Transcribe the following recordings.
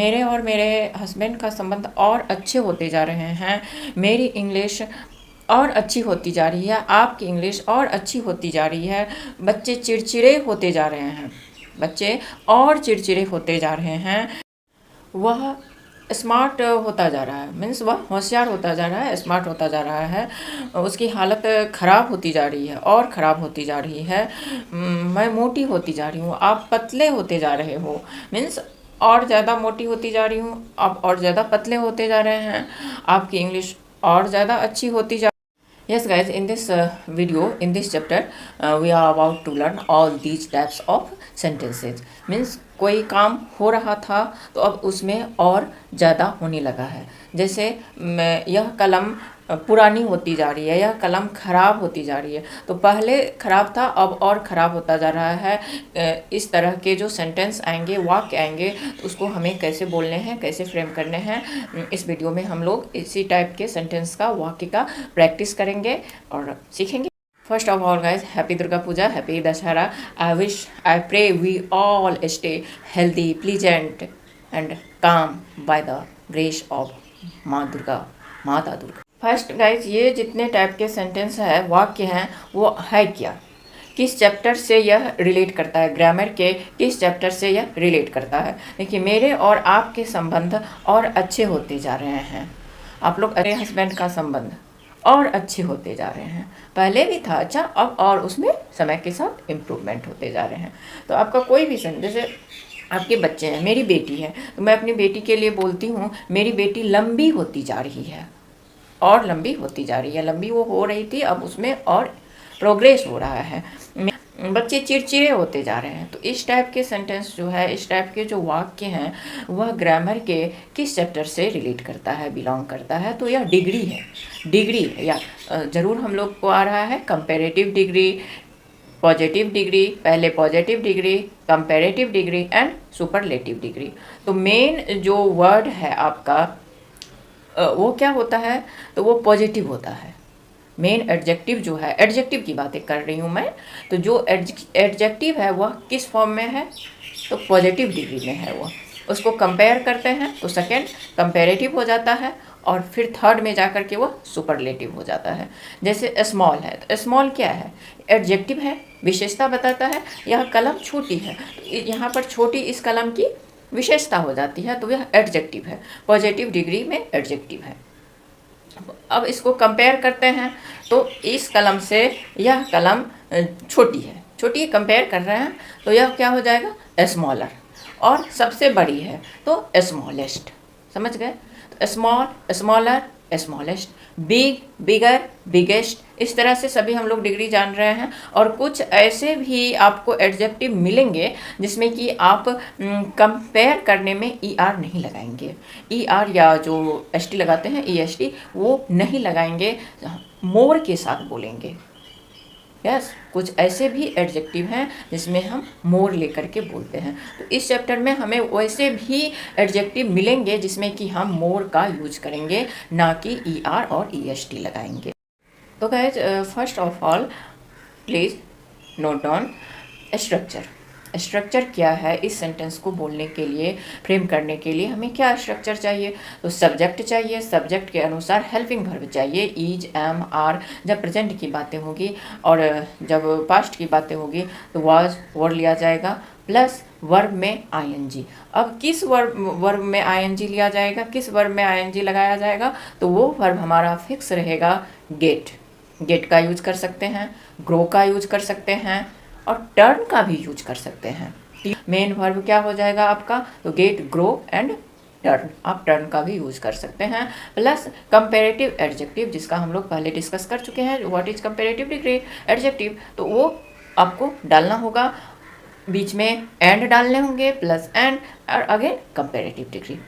मेरे और मेरे हस्बैंड का संबंध और अच्छे होते जा रहे हैं। मेरी इंग्लिश और अच्छी होती जा रही है, आपकी इंग्लिश और अच्छी होती जा रही है। बच्चे चिड़चिड़े होते जा रहे हैं, बच्चे और चिड़चिड़े होते जा रहे हैं। वह स्मार्ट होता जा रहा है, मीन्स वह होशियार होता जा रहा है, स्मार्ट होता जा रहा है। उसकी हालत ख़राब होती जा रही है और ख़राब होती जा रही है। मैं मोटी होती जा रही हूँ, आप पतले होते जा रहे हो, मीन्स और ज़्यादा मोटी होती जा रही हूँ, आप और ज़्यादा पतले होते जा रहे हैं। आपकी इंग्लिश और ज़्यादा अच्छी होती जा Yes guys, in this video, in this chapter, we are about to learn all these types of sentences. Means कोई काम हो रहा था तो अब उसमें और ज़्यादा होने लगा है। जैसे यह कलम पुरानी होती जा रही है, यह कलम ख़राब होती जा रही है। तो पहले ख़राब था, अब और ख़राब होता जा रहा है। इस तरह के जो सेंटेंस आएंगे, वाक्य आएंगे, तो उसको हमें कैसे बोलने हैं, कैसे फ्रेम करने हैं, इस वीडियो में हम लोग इसी टाइप के सेंटेंस का, वाक्य का प्रैक्टिस करेंगे और सीखेंगे। First of all guys, happy Durga Puja, happy Dashara. I pray we all stay healthy, pleasant and calm by the grace of माता दुर्गा। फर्स्ट गाइज, ये जितने टाइप के सेंटेंस है, वाक्य हैं, वो है क्या, किस चैप्टर से यह रिलेट करता है, ग्रामर के किस चैप्टर से यह रिलेट करता है। देखिए, मेरे और आपके संबंध और अच्छे होते जा रहे हैं। आप लोग, अरे हस्बैंड का संबंध और अच्छे होते जा रहे हैं। पहले भी था अच्छा, अब और उसमें समय के साथ इम्प्रूवमेंट होते जा रहे हैं। तो आपका कोई भी जैसे आपके बच्चे हैं, मेरी बेटी है, तो मैं अपनी बेटी के लिए बोलती हूँ मेरी बेटी लंबी होती जा रही है और लंबी होती जा रही है। लंबी वो हो रही थी, अब उसमें और प्रोग्रेस हो रहा है। बच्चे चिड़चिड़े होते जा रहे हैं। तो इस टाइप के सेंटेंस जो है, इस टाइप के जो वाक्य हैं, वह ग्रामर के किस चैप्टर से रिलेट करता है, बिलोंग करता है। तो यह डिग्री है, डिग्री या ज़रूर हम लोग को आ रहा है कंपेरेटिव डिग्री, पॉजिटिव डिग्री, पहले positive degree, comparative degree and superlative degree. तो मेन जो वर्ड है आपका वो क्या होता है, तो वो पॉजिटिव होता है। मेन एडजेक्टिव जो है, एडजेक्टिव की बातें कर रही हूँ मैं, तो जो एडजेक्टिव है वह किस फॉर्म में है, तो पॉजिटिव डिग्री में है। वह उसको कंपेयर करते हैं तो सेकेंड कंपेरेटिव हो जाता है और फिर थर्ड में जाकर के वह सुपरलेटिव हो जाता है। जैसे स्मॉल है, तो स्मॉल क्या है, एडजेक्टिव है, विशेषता बताता है। यह कलम छोटी है, तो यहाँ पर छोटी इस कलम की विशेषता हो जाती है, तो यह एडजेक्टिव है, पॉजिटिव डिग्री में एडजेक्टिव है। अब इसको कंपेयर करते हैं तो इस कलम से यह कलम छोटी है, छोटी कंपेयर कर रहे हैं, तो यह क्या हो जाएगा, स्मॉलर। और सबसे बड़ी है तो स्मॉलेस्ट, समझ गए। तो स्मॉल, स्मॉलर, स्मॉलेस्ट, बिग, बिगर, बिगेस्ट, इस तरह से सभी हम लोग डिग्री जान रहे हैं। और कुछ ऐसे भी आपको एडजेक्टिव मिलेंगे जिसमें कि आप कंपेयर करने में ई आर नहीं लगाएंगे, ई आर या जो एस टी लगाते हैं ई एस टी, वो नहीं लगाएंगे, मोर के साथ बोलेंगे। यस, कुछ ऐसे भी एडजेक्टिव हैं जिसमें हम मोर लेकर के बोलते हैं। तो इस चैप्टर में हमें वैसे भी एडजेक्टिव मिलेंगे जिसमें कि हम मोर का यूज करेंगे, ना कि ई आर और ई एस टी लगाएंगे। तो guys, first of all please note down structure. Structure क्या है, इस सेंटेंस को बोलने के लिए, फ्रेम करने के लिए हमें क्या स्ट्रक्चर चाहिए, तो सब्जेक्ट चाहिए, सब्जेक्ट के अनुसार हेल्पिंग वर्ब चाहिए, इज, एम, आर जब प्रेजेंट की बातें होगी, और जब पास्ट की बातें होगी तो वाज वर्ड लिया जाएगा, प्लस वर्ब में आईएनजी। अब किस वर्ब में आईएनजी लिया जाएगा, किस वर्ब में आईएनजी लगाया जाएगा, तो वो वर्ब हमारा फिक्स रहेगा गेट। गेट का यूज कर सकते हैं, ग्रो का यूज कर सकते हैं और टर्न का भी यूज कर सकते हैं। मेन वर्ब क्या हो जाएगा आपका, तो गेट, ग्रो एंड टर्न। आप टर्न का भी यूज कर सकते हैं, प्लस कंपेरेटिव एडजेक्टिव जिसका हम लोग पहले डिस्कस कर चुके हैं, what is comparative degree adjective, तो वो आपको डालना होगा, बीच में एंड डालने होंगे, प्लस एंड और अगेन कंपेरेटिव डिग्री।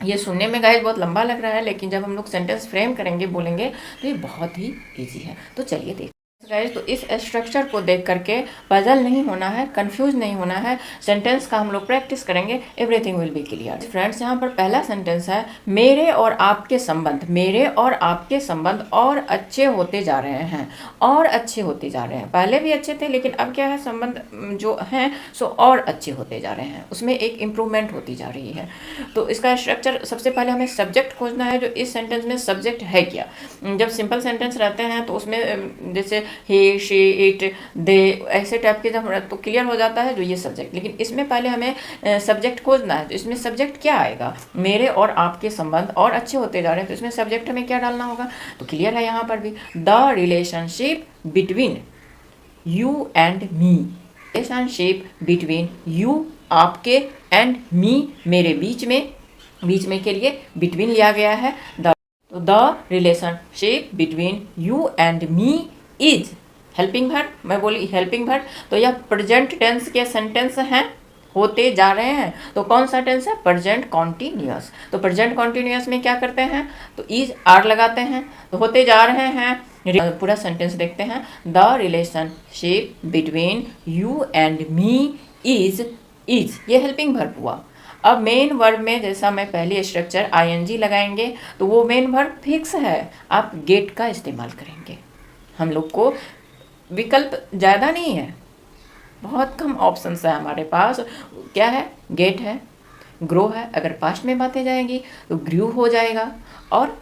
ये सुनने में गाइस बहुत लंबा लग रहा है, लेकिन जब हम लोग सेंटेंस फ्रेम करेंगे, बोलेंगे, तो ये बहुत ही ईजी है। तो चलिए देखते हैं। गाइस, तो इस स्ट्रक्चर को देख करके पजल नहीं होना है, कंफ्यूज नहीं होना है। सेंटेंस का हम लोग प्रैक्टिस करेंगे, everything will be clear. Friends, यहाँ पर पहला सेंटेंस है, मेरे और आपके संबंध। मेरे और आपके संबंध और अच्छे होते जा रहे हैं, और अच्छे होते जा रहे हैं। पहले भी अच्छे थे, लेकिन अब क्या है, संबंध जो हैं सो और अच्छे होते जा रहे हैं, उसमें एक इम्प्रूवमेंट होती जा रही है। तो इसका स्ट्रक्चर, सबसे पहले हमें सब्जेक्ट खोजना है, जो इस सेंटेंस में सब्जेक्ट है क्या। जब सिंपल सेंटेंस रहते हैं तो उसमें जैसे ही, शी, इट, दे, ऐसे टाइप के जब तो क्लियर हो जाता है जो ये सब्जेक्ट। लेकिन इसमें पहले हमें सब्जेक्ट खोजना है। तो इसमें सब्जेक्ट क्या आएगा, मेरे और आपके संबंध और अच्छे होते जा रहे हैं। तो इसमें सब्जेक्ट हमें क्या डालना होगा, तो क्लियर है यहाँ पर भी, the relationship between you and me. Relationship between you, आपके, एंड मी, मेरे, बीच में के लिए बिटवीन लिया गया है। The relationship between you and me is helping verb. मैं बोली हेल्पिंग वर्ब, तो यह प्रेजेंट टेंस के सेंटेंस हैं, होते जा रहे हैं। तो कौन सा टेंस है, प्रेजेंट कॉन्टिन्यूअस। तो प्रेजेंट कॉन्टिन्यूअस में क्या करते हैं, तो इज आर लगाते हैं, तो होते जा रहे हैं। पूरा सेंटेंस देखते हैं, the relationship between you and me is ये हेल्पिंग वर्ब हुआ। अब मेन वर्ब में जैसा मैं पहले स्ट्रक्चर आईएनजी लगाएंगे, तो वो मेन वर्ब फिक्स है, आप गेट का इस्तेमाल करेंगे। हम लोग को विकल्प ज़्यादा नहीं है, बहुत कम ऑप्शंस है हमारे पास। क्या है, गेट है, ग्रो है, अगर पास्ट में बातें जाएंगी तो ग्रू हो जाएगा, और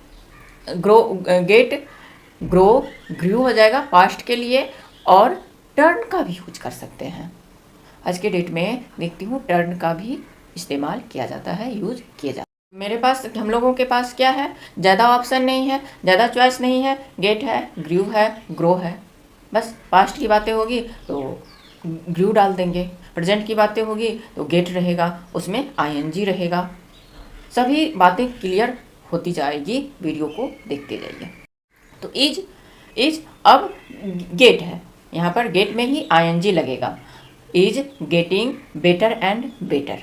गेट, ग्रो, ग्रू हो जाएगा पास्ट के लिए, और टर्न का भी यूज कर सकते हैं। आज के डेट में देखती हूँ टर्न का भी इस्तेमाल किया जाता है, यूज किया जाता है। मेरे पास, हम लोगों के पास क्या है, ज़्यादा ऑप्शन नहीं है, ज़्यादा चॉइस नहीं है। गेट है, ग्रू है, ग्रो है, बस। पास्ट की बातें होगी तो ग्रू डाल देंगे, प्रेजेंट की बातें होगी तो गेट रहेगा, उसमें आईएनजी रहेगा। सभी बातें क्लियर होती जाएगी, वीडियो को देखते जाइए। तो इज अब गेट है, यहाँ पर गेट में ही आईएनजी लगेगा। Is getting better and better,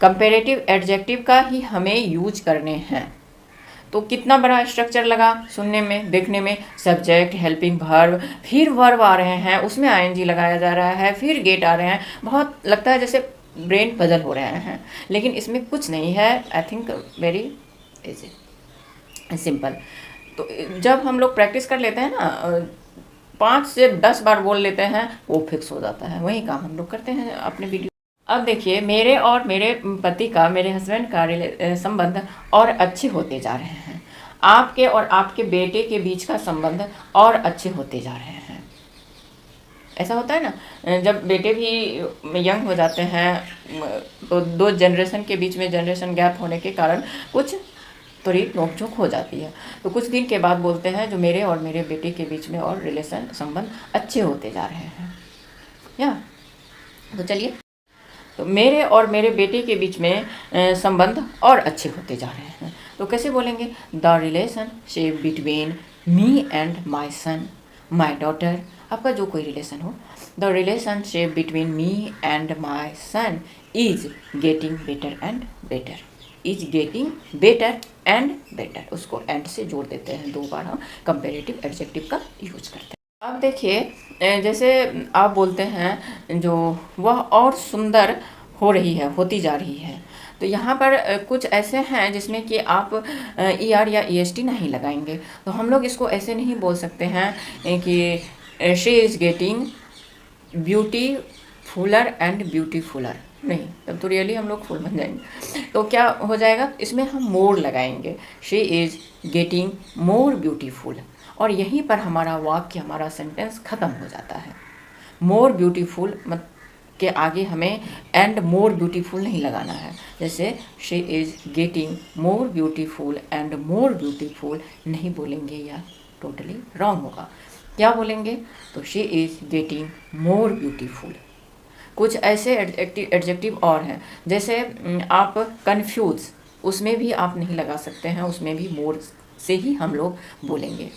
comparative adjective का ही हमें यूज करने हैं। तो कितना बड़ा स्ट्रक्चर लगा सुनने में, देखने में, सब्जेक्ट, हेल्पिंग वर्ब, फिर वर्ब आ रहे हैं, उसमें आईएनजी लगाया जा रहा है, फिर गेट आ रहे हैं। बहुत लगता है जैसे ब्रेन पजल हो रहे हैं, लेकिन इसमें कुछ नहीं है। I think very easy, simple. तो जब हम लोग प्रैक्टिस कर लेते हैं ना, 5 से 10 बार बोल लेते हैं, वो फिक्स हो जाता है। वही काम हम लोग करते हैं अपने वीडियो। अब देखिए, मेरे और मेरे पति का, मेरे हस्बैंड का संबंध और अच्छे होते जा रहे हैं। आपके और आपके बेटे के बीच का संबंध और अच्छे होते जा रहे हैं। ऐसा होता है ना, जब बेटे भी यंग हो जाते हैं तो 2 जनरेशन के बीच में जनरेशन गैप होने के कारण कुछ थोड़ी नोकझोंक हो जाती है। तो कुछ दिन के बाद बोलते हैं जो मेरे और मेरे बेटे के बीच में और रिलेशन, संबंध अच्छे होते जा रहे हैं। या तो चलिए, तो मेरे और मेरे बेटे के बीच में संबंध और अच्छे होते जा रहे हैं। तो कैसे बोलेंगे, the relationship between me and my son, my daughter, आपका जो कोई रिलेशन हो, the relationship between me and my son is getting better and better. Is getting better and better, उसको एंड से जोड़ देते हैं, 2 बार हम कंपेरेटिव एडजेक्टिव का यूज करते हैं। अब देखिए, जैसे आप बोलते हैं जो वह और सुंदर हो रही है, होती जा रही है, तो यहाँ पर कुछ ऐसे हैं जिसमें कि आप ER या EST नहीं लगाएंगे। तो हम लोग इसको ऐसे नहीं बोल सकते हैं कि शी इज़ गेटिंग ब्यूटीफुलर एंड ब्यूटीफुलर, नहीं, तब तो रियली हम लोग फुल बन जाएंगे। तो क्या हो जाएगा, इसमें हम मोर लगाएंगे, she is getting more beautiful, और यहीं पर हमारा वाक्य, हमारा सेंटेंस ख़त्म हो जाता है। मोर ब्यूटीफुल मत के आगे हमें एंड मोर ब्यूटीफुल नहीं लगाना है। जैसे she is getting more beautiful and more beautiful नहीं बोलेंगे, या टोटली रॉन्ग होगा। क्या बोलेंगे, तो she is getting more beautiful. कुछ ऐसे एडजेक्टिव और हैं, जैसे आप कन्फ्यूज़, उसमें भी आप नहीं लगा सकते हैं, उसमें भी मोर से ही हम लोग बोलेंगे।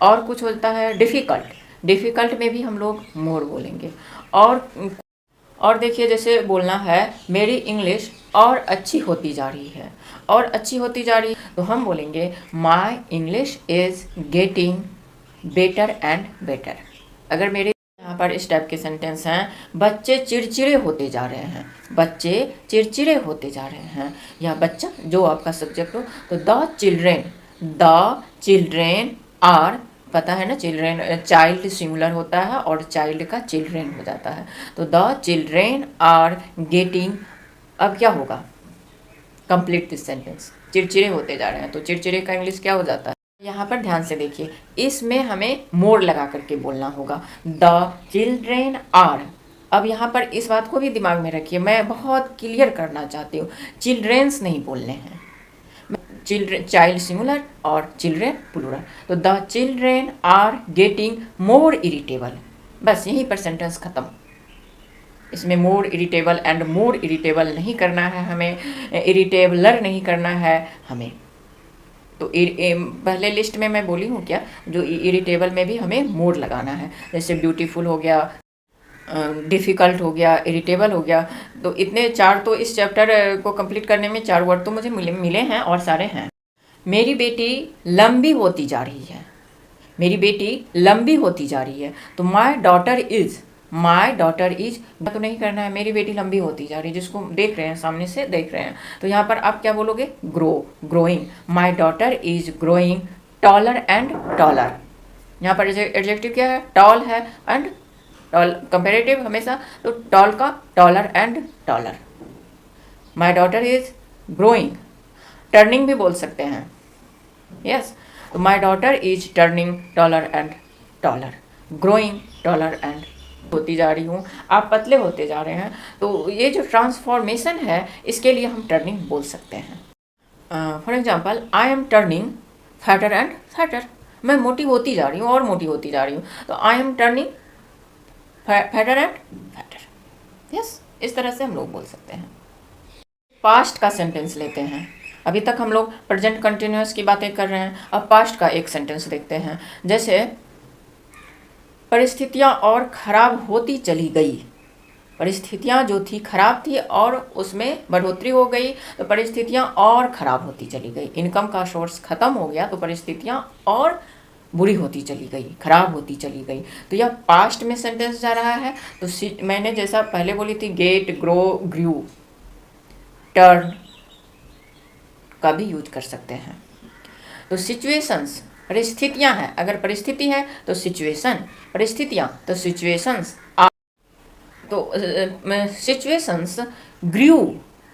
और कुछ होता है डिफ़िकल्ट, डिफ़िकल्ट में भी हम लोग मोर बोलेंगे। और देखिए, जैसे बोलना है मेरी इंग्लिश और अच्छी होती जा रही है, और अच्छी होती जा रही है, तो हम बोलेंगे माई English is getting better and better. अगर मेरे यहाँ पर इस टाइप के सेंटेंस हैं, बच्चे चिड़चिड़े होते जा रहे हैं, बच्चे चिड़चिड़े होते जा रहे हैं, या बच्चा जो आपका सब्जेक्ट हो, तो द चिल्ड्रेन आर, पता है ना, चिल्ड्रेन चाइल्ड सिंगुलर होता है और चाइल्ड का चिल्ड्रेन हो जाता है, तो द चिल्ड्रेन आर गेटिंग, अब क्या होगा, कंप्लीट दिस सेंटेंस, चिड़चिड़े होते जा रहे हैं, तो चिड़चिड़े का इंग्लिश क्या हो जाता है। यहाँ पर ध्यान से देखिए, इसमें हमें मोर लगा करके बोलना होगा, द चिल्ड्रेन आर। अब यहाँ पर इस बात को भी दिमाग में रखिए, मैं बहुत क्लियर करना चाहती हूँ, चिल्ड्रेंस नहीं बोलने हैं, चिल्ड्रेन चाइल्ड सिंगुलर और चिल्ड्रेन प्लूरल, तो the children are getting more irritable, बस यहीं पर सेंटेंस खत्म। इसमें more irritable and more irritable नहीं करना है हमें, इरिटेबलर नहीं करना है हमें। तो पहले लिस्ट में मैं बोली हूँ क्या, जो इरिटेबल में भी हमें मोर लगाना है, जैसे ब्यूटीफुल हो गया, डिफ़िकल्ट हो गया, इरिटेबल हो गया, तो इतने 4 तो इस चैप्टर को कंप्लीट करने में 4 वर्ड तो मुझे मिले हैं और सारे हैं। मेरी बेटी लंबी होती जा रही है, मेरी बेटी लंबी होती जा रही है, तो माई डॉटर इज़ तो नहीं करना है, मेरी बेटी लंबी होती जा रही है, जिसको देख रहे हैं, सामने से देख रहे हैं, तो यहाँ पर आप क्या बोलोगे, growing, my daughter is growing taller and taller. यहाँ पर एडजेक्टिव क्या है, टॉल है एंड टॉल, कंपेरेटिव हमेशा, तो टॉल का taller and taller. My daughter is growing, turning भी बोल सकते हैं, यस, तो my daughter is turning taller and taller, growing taller and, होती जा रही हूँ, आप पतले होते जा रहे हैं, तो ये जो ट्रांसफॉर्मेशन है, इसके लिए हम टर्निंग बोल सकते हैं। For example, I am turning fatter and fatter, मैं मोटी होती जा रही हूँ और मोटी होती जा रही हूँ, तो I am turning fatter and fatter, yes, इस तरह से हम लोग बोल सकते हैं। पास्ट का सेंटेंस लेते हैं, अभी तक हम लोग प्रेजेंट कंटिन्यूअस की बातें कर रहे हैं, अब पास्ट का एक सेंटेंस देखते हैं, जैसे परिस्थितियाँ और ख़राब होती चली गई, परिस्थितियाँ जो थी खराब थी और उसमें बढ़ोतरी हो गई, तो परिस्थितियाँ और ख़राब होती चली गई, इनकम का सोर्स ख़त्म हो गया, तो परिस्थितियाँ और बुरी होती चली गई, खराब होती चली गई, तो यह पास्ट में सेंटेंस जा रहा है। तो मैंने जैसा पहले बोली थी, गेट, ग्रो, ग्रू, टर्न का भी यूज कर सकते हैं। तो सिचुएशंस, परिस्थितियाँ हैं, अगर परिस्थिति है तो सिचुएशन, परिस्थितियाँ तो सिचुएशंस, तो सिचुएशंस ग्रू,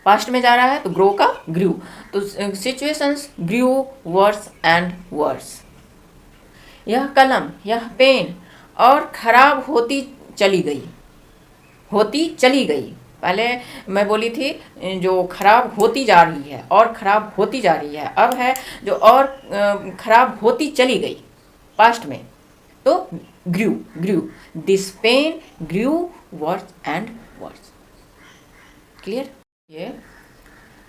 पास्ट में जा रहा है तो ग्रो का ग्रू, तो situations grew worse and worse. यह कलम, यह पेन और खराब होती चली गई, होती चली गई, पहले मैं बोली थी जो खराब होती जा रही है और खराब होती जा रही है, अब है जो और खराब होती चली गई पास्ट में, तो grew, this pen grew worse and worse, clear. ये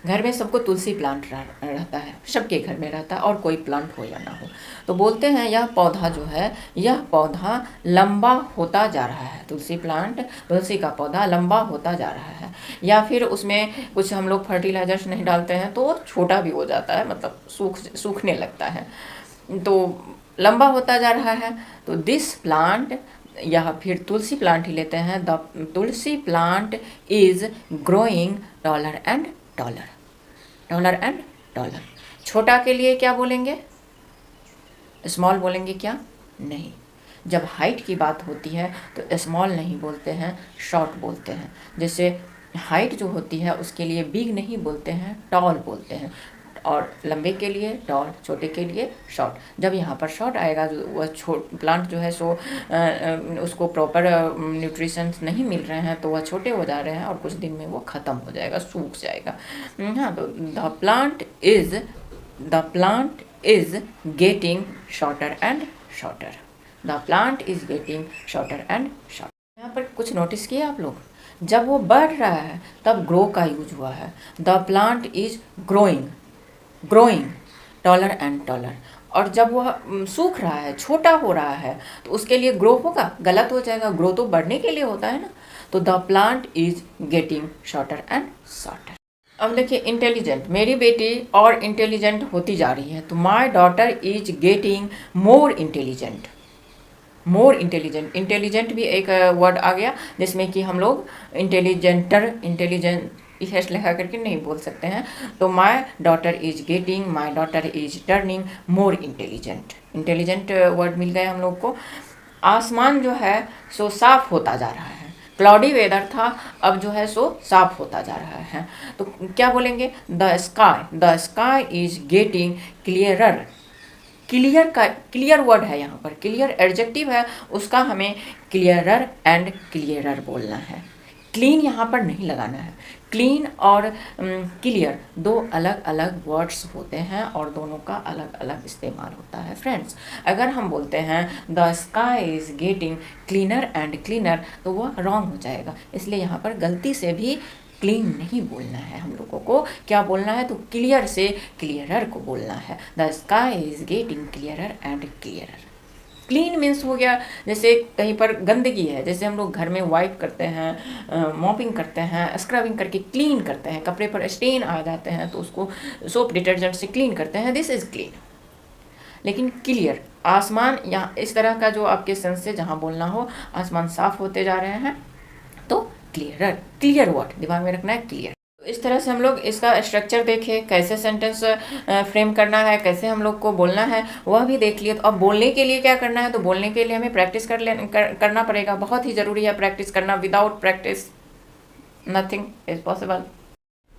घर में सबको तुलसी प्लांट रहता है, सबके घर में रहता है, और कोई प्लांट हो या ना हो, तो बोलते हैं यह पौधा जो है, यह पौधा लंबा होता जा रहा है, तुलसी प्लांट, तुलसी का पौधा लंबा होता जा रहा है, या फिर उसमें कुछ हम लोग फर्टिलाइजर्स नहीं डालते हैं तो छोटा भी हो जाता है, मतलब सूखने लगता है, तो लंबा होता जा रहा है, तो दिस प्लांट, या फिर तुलसी प्लांट ही लेते हैं, the Tulsi plant is growing taller and taller, taller and taller. छोटा के लिए क्या बोलेंगे, स्मॉल बोलेंगे क्या, नहीं, जब हाइट की बात होती है तो स्मॉल नहीं बोलते हैं, शॉर्ट बोलते हैं, जैसे हाइट जो होती है उसके लिए बिग नहीं बोलते हैं, टॉल बोलते हैं, और लंबे के लिए टॉल, छोटे के लिए शॉर्ट। जब यहाँ पर शॉर्ट आएगा, वह प्लांट जो है सो उसको प्रॉपर न्यूट्रिशंस नहीं मिल रहे हैं, तो वह छोटे हो जा रहे हैं और कुछ दिन में वो ख़त्म हो जाएगा, सूख जाएगा। हाँ, तो the plant is getting shorter and shorter, the plant is getting shorter and shorter. यहाँ पर कुछ नोटिस किया आप लोग, जब वो बढ़ रहा है तब ग्रो का यूज हुआ है, the plant is growing taller and taller, और जब वह सूख रहा है, छोटा हो रहा है, तो उसके लिए ग्रो होगा, गलत हो जाएगा, ग्रो तो बढ़ने के लिए होता है ना, तो the plant is getting shorter and shorter. अब देखिए इंटेलिजेंट, मेरी बेटी और इंटेलिजेंट होती जा रही है, तो my daughter is getting more intelligent, more intelligent, intelligent भी एक वर्ड आ गया जिसमें कि हम लोग इंटेलिजेंट इस लिखा करके नहीं बोल सकते हैं। तो my daughter is getting, my daughter is turning more intelligent, intelligent word मिल गया हम लोग को। आसमान जो है सो साफ होता जा रहा है, क्लाउडी वेदर था, अब जो है सो साफ होता जा रहा है। तो क्या बोलेंगे, the sky is getting clearer. Clear का क्लियर वर्ड है यहाँ पर, क्लियर एडजेक्टिव है, उसका हमें क्लियरर एंड क्लियरर बोलना है। क्लीन यहाँ पर नहीं लगाना है। क्लीन और क्लियर दो अलग अलग वर्ड्स होते हैं और दोनों का अलग अलग इस्तेमाल होता है फ्रेंड्स। अगर हम बोलते हैं the sky is getting cleaner and cleaner तो वह रॉन्ग हो जाएगा, इसलिए यहाँ पर गलती से भी क्लीन नहीं बोलना है, हम लोगों को क्या बोलना है, तो क्लियर से क्लियरर को बोलना है। The sky is getting clearer and clearer. Clean means हो गया जैसे कहीं पर गंदगी है, जैसे हम लोग घर में वाइप करते हैं, मॉपिंग करते हैं, स्क्रबिंग करके क्लीन करते हैं, कपड़े पर स्टेन आ जाते हैं तो उसको सोप डिटर्जेंट से क्लीन करते हैं, दिस इज़ क्लीन। लेकिन क्लियर, आसमान यहाँ इस तरह का जो आपके सेंस से जहाँ बोलना हो, आसमान साफ होते जा रहे हैं तो क्लियरर, क्लियर वर्ड दिमाग में रखना है, क्लियर। इस तरह से हम लोग इसका स्ट्रक्चर देखे, कैसे सेंटेंस फ्रेम करना है, कैसे हम लोग को बोलना है, वह भी देख लिए। तो अब बोलने के लिए क्या करना है, तो बोलने के लिए हमें प्रैक्टिस करना पड़ेगा, बहुत ही ज़रूरी है प्रैक्टिस करना। Without practice nothing is possible.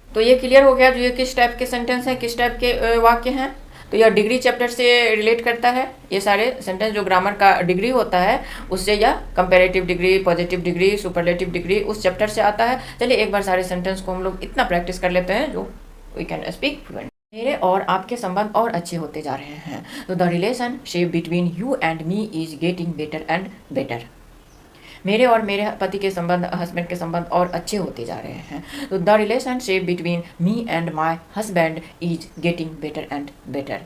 तो ये क्लियर हो गया जो ये किस टाइप के सेंटेंस हैं, किस टाइप के वाक्य हैं। तो यह डिग्री चैप्टर से रिलेट करता है, ये सारे सेंटेंस जो ग्रामर का डिग्री होता है उससे, या comparative degree, positive degree, superlative degree उस चैप्टर से आता है। चलिए एक बार सारे सेंटेंस को हम लोग इतना प्रैक्टिस कर लेते हैं जो वी कैन स्पीक फ्लुएंट। मेरे और आपके संबंध और अच्छे होते जा रहे हैं, तो the relationship between you and me is getting better and better. मेरे और मेरे पति के संबंध, हस्बैंड के संबंध और अच्छे होते जा रहे हैं, तो the relationship between me and my husband is getting better and better.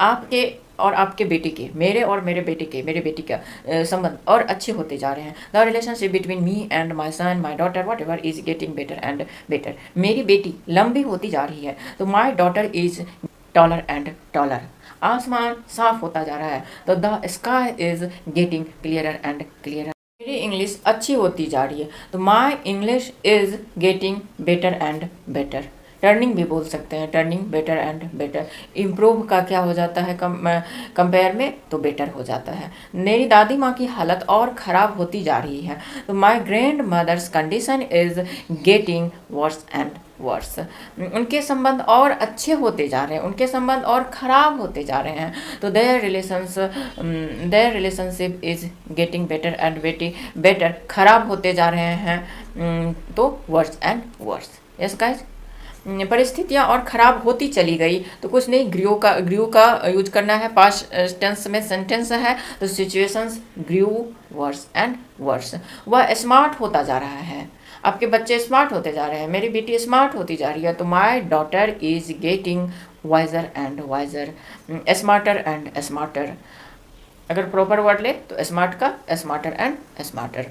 आपके और आपके बेटे के, मेरे और मेरे बेटे के, मेरे बेटी का संबंध और अच्छे होते जा रहे हैं। The relationship between me and my son, my daughter, whatever is getting better and better. मेरी बेटी लंबी होती जा रही है, तो my daughter is taller and taller. आसमान साफ होता जा रहा है, तो the sky is getting clearer and clearer. मेरी इंग्लिश अच्छी होती जा रही है, तो my English is getting better and better. Turning भी बोल सकते हैं, turning better and better. Improve का क्या हो जाता है कंपेयर में, तो बेटर हो जाता है। मेरी दादी माँ की हालत और ख़राब होती जा रही है, तो my grandmother's condition is getting worse and worse. उनके संबंध और अच्छे होते जा रहे हैं, उनके संबंध और ख़राब होते जा रहे हैं, तो their relationship is getting better and better. ख़राब होते जा रहे हैं तो worse and worse. Yes guys, परिस्थितियाँ और ख़राब होती चली गई, तो कुछ नहीं, ग्रू का यूज करना है। पास्ट टेंस में सेंटेंस है, तो situations grew worse and worse. वह स्मार्ट होता जा रहा है, आपके बच्चे स्मार्ट होते जा रहे हैं, मेरी बेटी स्मार्ट होती जा रही है, तो my daughter is getting wiser and wiser, smarter and smarter. अगर प्रॉपर वर्ड ले तो स्मार्ट का स्मार्टर एंड स्मार्टर।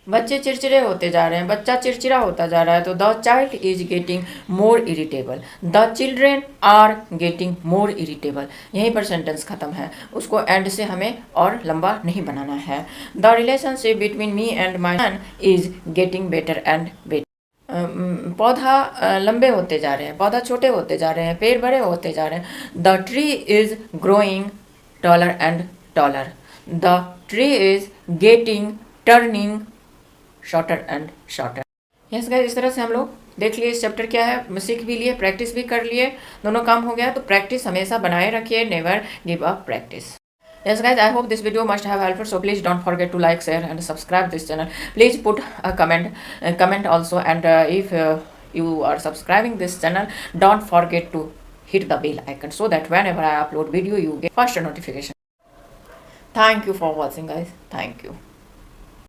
बच्चे चिड़चिड़े होते जा रहे हैं, बच्चा चिड़चिड़ा होता जा रहा है, तो the child is getting more irritable. The children are getting more irritable. यहीं पर सेंटेंस खत्म है, उसको एंड से हमें और लंबा नहीं बनाना है। The relationship between me and my son is getting better and better. पौधा लंबे होते जा रहे हैं, पौधा छोटे होते जा रहे हैं, पेड़ बड़े होते जा रहे हैं। The tree is growing taller and taller. The tree is getting turning shorter and shorter. Yes guys, इस तरह से हम लोग देख लिए इस चैप्टर क्या है, सीख भी लिए, प्रैक्टिस भी कर लिए, दोनों काम हो गया। तो प्रैक्टिस हमेशा बनाए रखिए, never give up practice. Yes guys, I hope this video must have helped, so please don't forget to like, share and subscribe this channel. Please put a comment also, and if you are subscribing this channel, don't forget to hit the bell icon so that whenever I upload video you get faster notification. Thank you for watching guys, thank you.